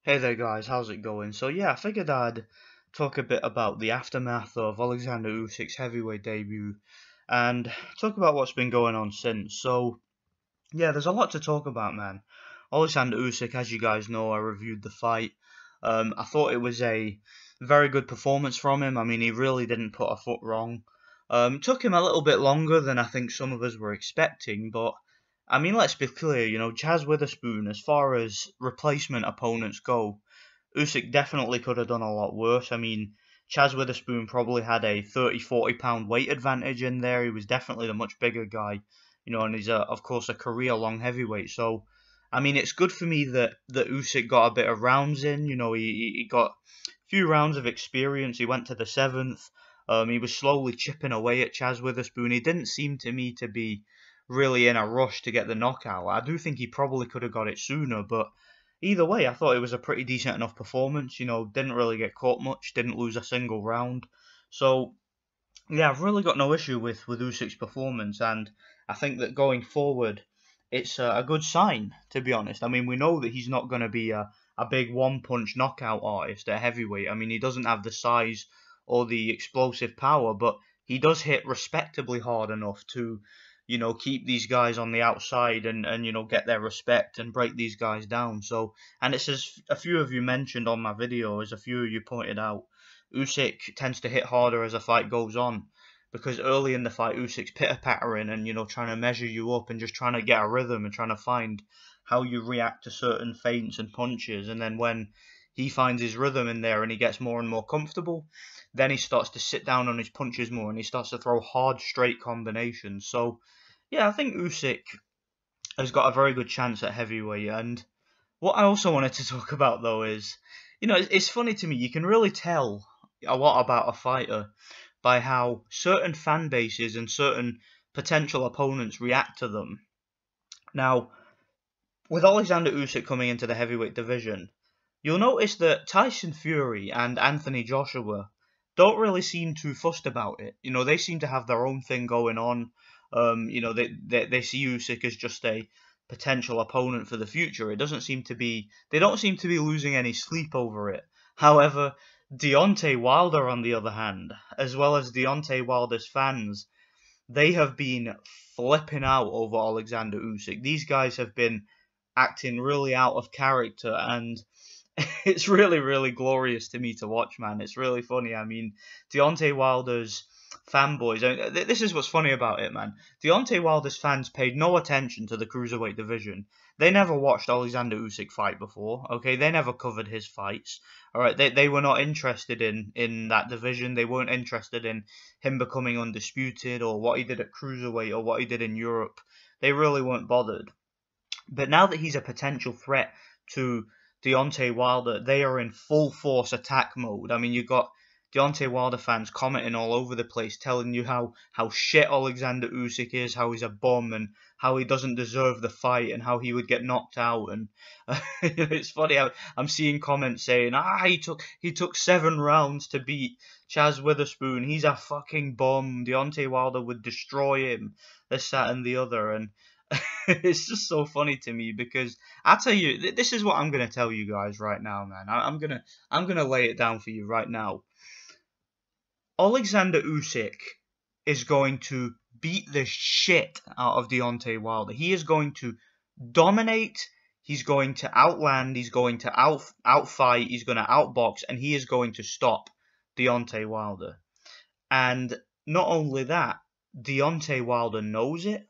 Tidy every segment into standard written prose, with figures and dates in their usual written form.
Hey there guys, how's it going? So yeah, I figured I'd talk a bit about the aftermath of Oleksandr Usyk's heavyweight debut and talk about what's been going on since. So yeah, there's a lot to talk about, man. Oleksandr Usyk, as you guys know, I reviewed the fight. I thought it was a very good performance from him. I mean, he really didn't put a foot wrong. Took him a little bit longer than I think some of us were expecting, but I mean, let's be clear, Chaz Witherspoon, as far as replacement opponents go, Usyk definitely could have done a lot worse. I mean, Chaz Witherspoon probably had a 30, 40 pound weight advantage in there. He was definitely the much bigger guy, and he's, of course, a career long heavyweight. So, I mean, it's good for me that Usyk got a bit of rounds in. He got a few rounds of experience. He went to the seventh. He was slowly chipping away at Chaz Witherspoon. He didn't seem to me to be really in a rush to get the knockout. I do think he probably could have got it sooner, but either way, I thought it was a pretty decent enough performance. Didn't really get caught much, didn't lose a single round. So, yeah, I've really got no issue with Usyk's performance, and I think that going forward, it's a good sign, to be honest. I mean, we know that he's not going to be a big one-punch knockout artist at heavyweight. I mean, he doesn't have the size or the explosive power, but he does hit respectably hard enough to keep these guys on the outside and get their respect and break these guys down. So, and it's as a few of you mentioned on my video, as a few of you pointed out, Usyk tends to hit harder as the fight goes on, because early in the fight, Usyk's pitter-pattering and, trying to measure you up and just trying to get a rhythm and trying to find how you react to certain feints and punches. And then when he finds his rhythm in there and he gets more and more comfortable, then he starts to sit down on his punches more and he starts to throw hard, straight combinations. So, yeah, I think Usyk has got a very good chance at heavyweight. And what I also wanted to talk about, though, is, it's funny to me. You can really tell a lot about a fighter by how certain fan bases and certain potential opponents react to them. Now, with Oleksandr Usyk coming into the heavyweight division, you'll notice that Tyson Fury and Anthony Joshua don't really seem too fussed about it. They seem to have their own thing going on. They see Usyk as just a potential opponent for the future. They don't seem to be losing any sleep over it. However, Deontay Wilder, on the other hand, as well as Deontay Wilder's fans, they have been flipping out over Oleksandr Usyk. These guys have been acting really out of character, and it's really, really glorious to me to watch, man. It's really funny. I mean, Deontay Wilder's fanboys, this is what's funny about it, man. Deontay Wilder's fans paid no attention to the cruiserweight division. They never watched Oleksandr Usyk fight before, okay? They never covered his fights, all right? They were not interested in that division. They weren't interested in him becoming undisputed or what he did at cruiserweight or what he did in Europe. They really weren't bothered. But now that he's a potential threat to Deontay Wilder, they are in full force attack mode. I mean, you've got Deontay Wilder fans commenting all over the place, telling you how shit Oleksandr Usyk is, how he's a bum, and how he doesn't deserve the fight, and how he would get knocked out. And it's funny, I'm seeing comments saying, he took 7 rounds to beat Chaz Witherspoon. He's a fucking bum. Deontay Wilder would destroy him. This, that, and the other. And it's just so funny to me, because I tell you, this is what I'm gonna tell you guys right now, man. I'm gonna lay it down for you right now. Oleksandr Usyk is going to beat the shit out of Deontay Wilder. He is going to dominate. He's going to outland. He's going to outfight. He's going to outbox, and he is going to stop Deontay Wilder. And not only that, Deontay Wilder knows it,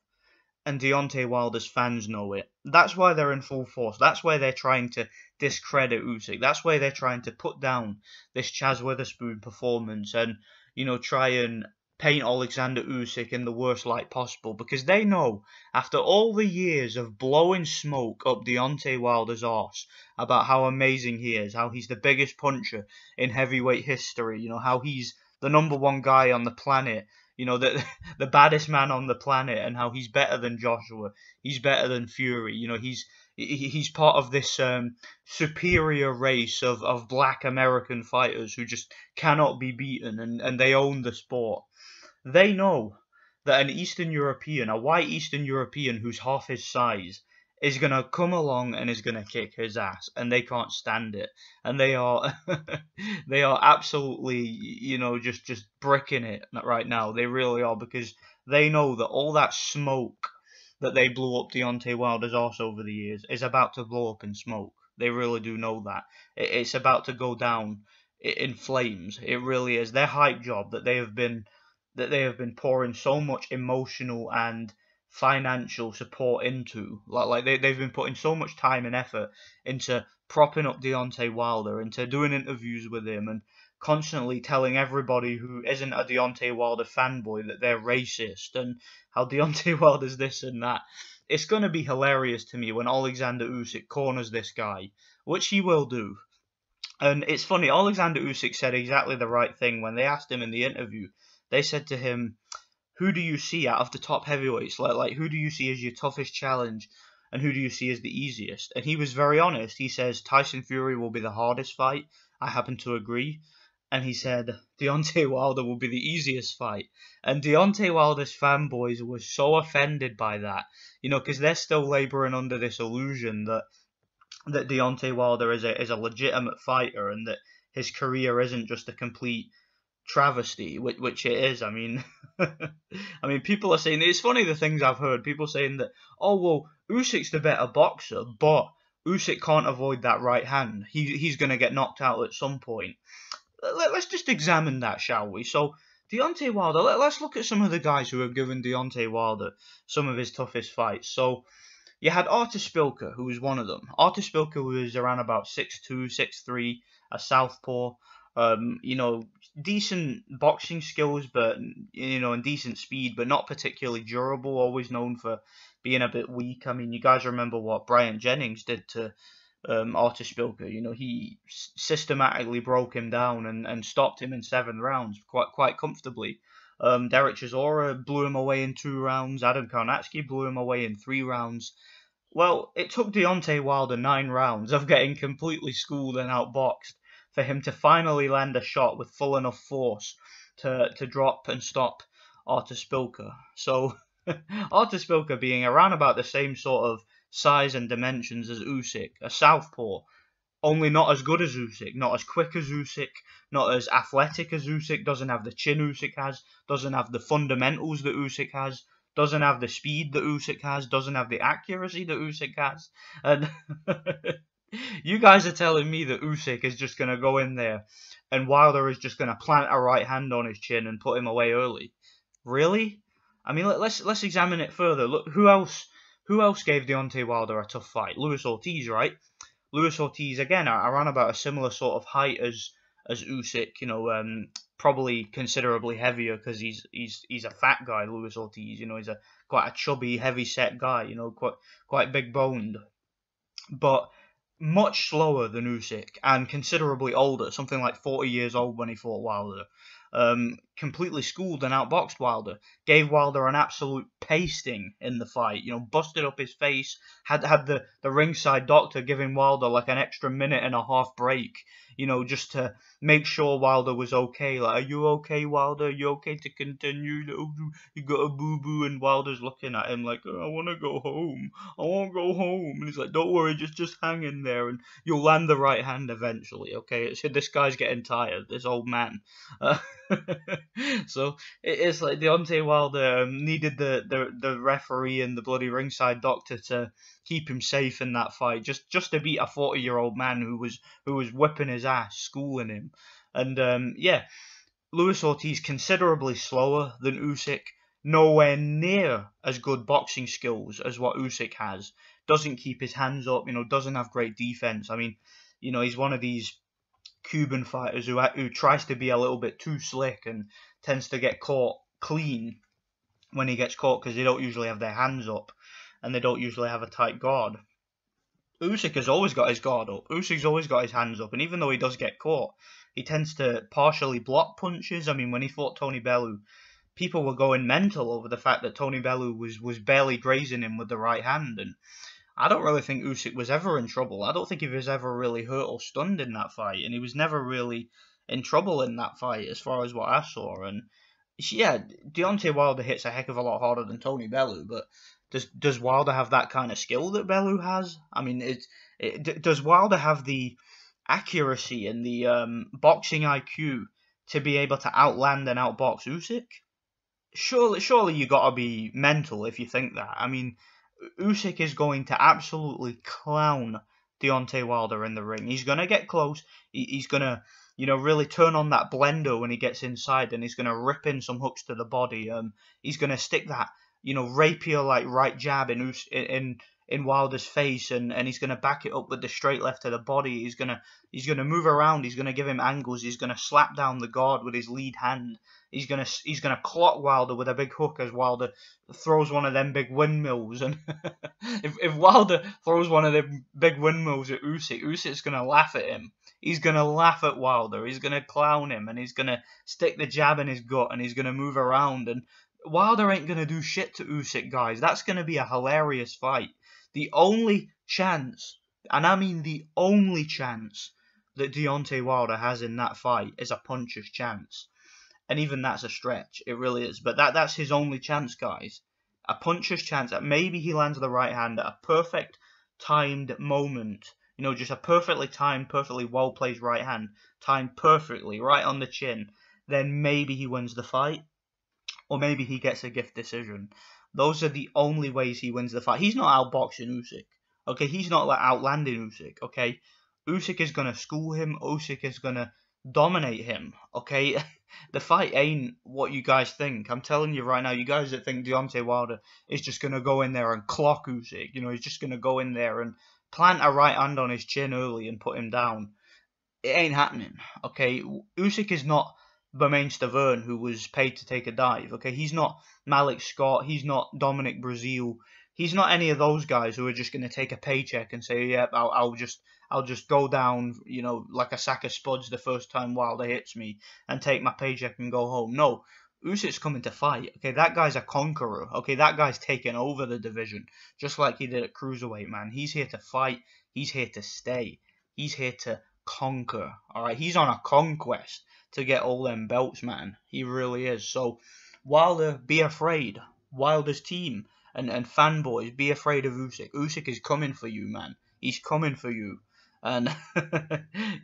and Deontay Wilder's fans know it. That's why they're in full force. That's why they're trying to discredit Usyk. That's why they're trying to put down this Chaz Witherspoon performance and, try and paint Oleksandr Usyk in the worst light possible, because they know, after all the years of blowing smoke up Deontay Wilder's arse about how amazing he is, how he's the biggest puncher in heavyweight history, how he's the #1 guy on the planet, the baddest man on the planet, and how he's better than Joshua, he's better than Fury, he's part of this superior race of black American fighters who just cannot be beaten, and they own the sport. They know that an Eastern European, a white Eastern European who's half his size, is going to come along and is going to kick his ass, and they can't stand it, and they are they are absolutely, just bricking it right now. They really are, because they know that all that smoke that they blew up Deontay Wilder's arse over the years is about to blow up in smoke. They really do know that. It's about to go down in flames. It really is. Their hype job that they have been pouring so much emotional and financial support into. Like they've been putting so much time and effort into propping up Deontay Wilder, into doing interviews with him, and constantly telling everybody who isn't a Deontay Wilder fanboy that they're racist and how Deontay Wilder's this and that. It's going to be hilarious to me when Oleksandr Usyk corners this guy, which he will do. And it's funny, Oleksandr Usyk said exactly the right thing when they asked him in the interview. They said to him, who do you see out of the top heavyweights? Like who do you see as your toughest challenge, and who do you see as the easiest? And he was very honest. He says Tyson Fury will be the hardest fight. I happen to agree. And he said Deontay Wilder will be the easiest fight. And Deontay Wilder's fanboys were so offended by that, because they're still labouring under this illusion that Deontay Wilder is a legitimate fighter, and that his career isn't just a complete travesty, which it is. I mean, people are saying, it's funny the things I've heard. People saying that, oh well, Usyk's the better boxer, but Usyk can't avoid that right hand. He's gonna get knocked out at some point. Let's just examine that, shall we? So Deontay Wilder. Let's look at some of the guys who have given Deontay Wilder some of his toughest fights. So you had Artur Szpilka, who was one of them. Artur Szpilka was around about 6'2", 6'3", a southpaw. Decent boxing skills, but and decent speed, but not particularly durable. Always known for being a bit weak. I mean, you guys remember what Bryant Jennings did to Artur Szpilka. He systematically broke him down and stopped him in 7 rounds quite comfortably. Derek Chisora blew him away in 2 rounds. Adam Kownacki blew him away in 3 rounds. Well, it took Deontay Wilder 9 rounds of getting completely schooled and outboxed for him to finally land a shot with full enough force to drop and stop Artur Szpilka. So Artur Szpilka being around about the same sort of size and dimensions as Usyk, a southpaw, only not as good as Usyk, not as quick as Usyk, not as athletic as Usyk, doesn't have the chin Usyk has, doesn't have the fundamentals that Usyk has, doesn't have the speed that Usyk has, doesn't have the accuracy that Usyk has. And you guys are telling me that Usyk is just going to go in there and Wilder is just going to plant a right hand on his chin and put him away early? Really? I mean, let's examine it further. Look, who else gave Deontay Wilder a tough fight? Luis Ortiz, right? Luis Ortiz, again, around about a similar sort of height as Usyk, probably considerably heavier because he's a fat guy, Luis Ortiz. He's quite a chubby, heavy set guy, quite big boned, but much slower than Usyk and considerably older, something like 40 years old when he fought Wilder. Completely schooled and outboxed Wilder, gave Wilder an absolute pasting in the fight, busted up his face, had the ringside doctor giving Wilder like an extra minute and a half break, just to make sure Wilder was okay. Like, are you okay, Wilder? Are you okay to continue? You got a boo-boo, and Wilder's looking at him like, I want to go home. I want to go home. And he's like, don't worry, just hang in there, and you'll land the right hand eventually, okay? This guy's getting tired, this old man. So it's like Deontay Wilder needed the referee and the bloody ringside doctor to keep him safe in that fight, just to beat a 40-year-old man who was whipping his ass, schooling him. And Luis Ortiz considerably slower than Usyk, nowhere near as good boxing skills as what Usyk has. Doesn't keep his hands up, doesn't have great defense. I mean, he's one of these Cuban fighters who tries to be a little bit too slick and tends to get caught clean when he gets caught because they don't usually have their hands up and they don't usually have a tight guard. Usyk has always got his guard up. Usyk's always got his hands up, and even though he does get caught, he tends to partially block punches. I mean, when he fought Tony Bellew, people were going mental over the fact that Tony Bellew was barely grazing him with the right hand, and I don't really think Usyk was ever in trouble. I don't think he was ever really hurt or stunned in that fight, and he was never really in trouble in that fight as far as what I saw. And yeah, Deontay Wilder hits a heck of a lot harder than Tony Bellew, but Does Wilder have that kind of skill that Bellew has? I mean, does Wilder have the accuracy and the boxing IQ to be able to outland and outbox Usyk? Surely you gotta be mental if you think that. I mean, Usyk is going to absolutely clown Deontay Wilder in the ring. He's gonna get close. He's gonna, really turn on that blender when he gets inside, and he's gonna rip in some hooks to the body. He's gonna stick that, rapier like right jab in Wilder's face, and he's gonna back it up with the straight left to the body. He's gonna move around. He's gonna give him angles. He's gonna slap down the guard with his lead hand. He's gonna clock Wilder with a big hook as Wilder throws one of them big windmills. And if Wilder throws one of them big windmills at Usyk, Usyk's gonna laugh at him. He's gonna laugh at Wilder. He's gonna clown him, and he's gonna stick the jab in his gut, and he's gonna move around. And Wilder ain't gonna do shit to Usyk, guys. That's gonna be a hilarious fight. The only chance, and I mean the only chance, that Deontay Wilder has in that fight is a puncher's chance. And even that's a stretch. It really is. But that's his only chance, guys. A puncher's chance. Maybe he lands the right hand at a perfect timed moment. Just a perfectly timed, perfectly well-placed right hand. Timed perfectly, right on the chin. Then maybe he wins the fight. Or maybe he gets a gift decision. Those are the only ways he wins the fight. He's not outboxing Usyk. Okay, he's not like outlanding Usyk. Okay, Usyk is gonna school him. Usyk is gonna dominate him. Okay, the fight ain't what you guys think. I'm telling you right now, you guys that think Deontay Wilder is just gonna go in there and clock Usyk. He's just gonna go in there and plant a right hand on his chin early and put him down. It ain't happening. Okay, Usyk is not Bermane Stavern, who was paid to take a dive. Okay, he's not Malik Scott. He's not Dominic Breazeale. He's not any of those guys who are just going to take a paycheck and say, "Yep, I'll just go down, like a sack of spuds the first time Wilder hits me and take my paycheck and go home." No, Usyk's coming to fight. Okay, that guy's a conqueror. Okay, that guy's taking over the division just like he did at cruiserweight, man. He's here to fight. He's here to stay. He's here to conquer. All right, he's on a conquest to get all them belts, man. He really is. So, Wilder, be afraid. Wilder's team and fanboys, be afraid of Usyk. Usyk is coming for you, man. He's coming for you. And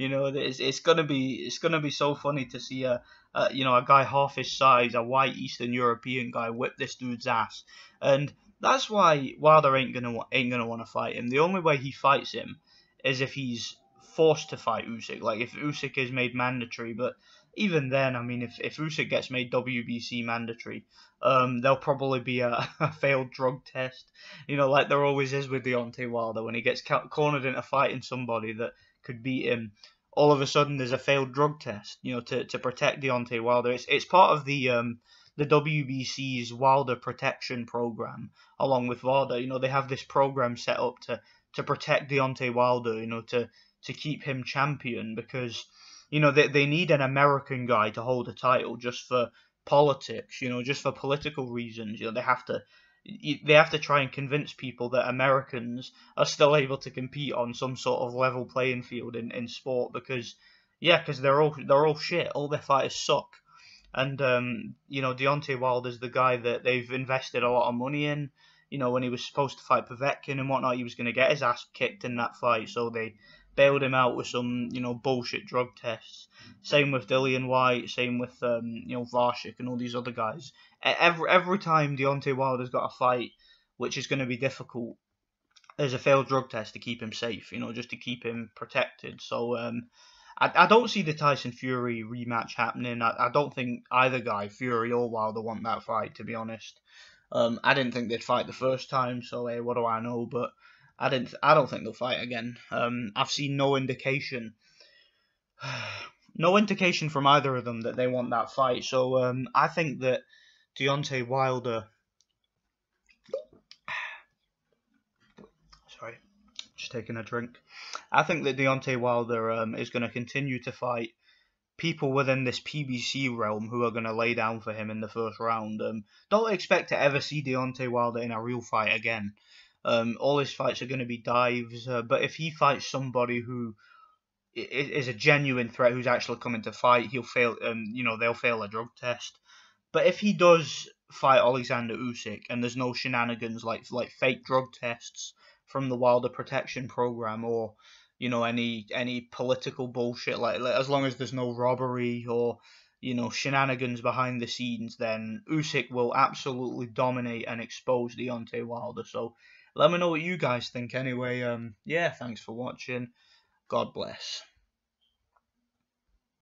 it's gonna be so funny to see a guy half his size, a white Eastern European guy, whip this dude's ass. And that's why Wilder ain't gonna want to fight him. The only way he fights him is if he's forced to fight Usyk, like if Usyk is made mandatory. But even then, I mean, if Usyk gets made WBC mandatory, there'll probably be a failed drug test, like there always is with Deontay Wilder. When he gets cornered into fighting somebody that could beat him, all of a sudden there's a failed drug test, to protect Deontay Wilder. It's part of the WBC's Wilder protection program. Along with Wilder, they have this program set up to protect Deontay Wilder, to keep him champion, because they need an American guy to hold a title just for politics, just for political reasons. They have to try and convince people that Americans are still able to compete on some sort of level playing field in sport, because they're all shit. All their fighters suck. And Deontay Wilder's the guy that they've invested a lot of money in. When he was supposed to fight Povetkin and whatnot, he was going to get his ass kicked in that fight, so they bailed him out with some, bullshit drug tests. Same with Dillian White, same with, Varshik and all these other guys. Every time Deontay Wilder's got a fight, which is going to be difficult, there's a failed drug test to keep him safe, just to keep him protected. So, I don't see the Tyson Fury rematch happening. I don't think either guy, Fury or Wilder, want that fight, to be honest. I didn't think they'd fight the first time, so hey, what do I know? But I don't think they'll fight again. I've seen no indication from either of them that they want that fight. So I think that Deontay Wilder, sorry, just taking a drink. I think that Deontay Wilder is going to continue to fight people within this PBC realm who are going to lay down for him in the first round. Don't expect to ever see Deontay Wilder in a real fight again. All his fights are going to be dives, but if he fights somebody who is a genuine threat, who's actually coming to fight, he'll fail. They'll fail a drug test. But if he does fight Oleksandr Usyk, and there's no shenanigans like fake drug tests from the Wilder Protection Program, or any political bullshit, like as long as there's no robbery or shenanigans behind the scenes, then Usyk will absolutely dominate and expose Deontay Wilder. So let me know what you guys think anyway. Yeah, thanks for watching. God bless.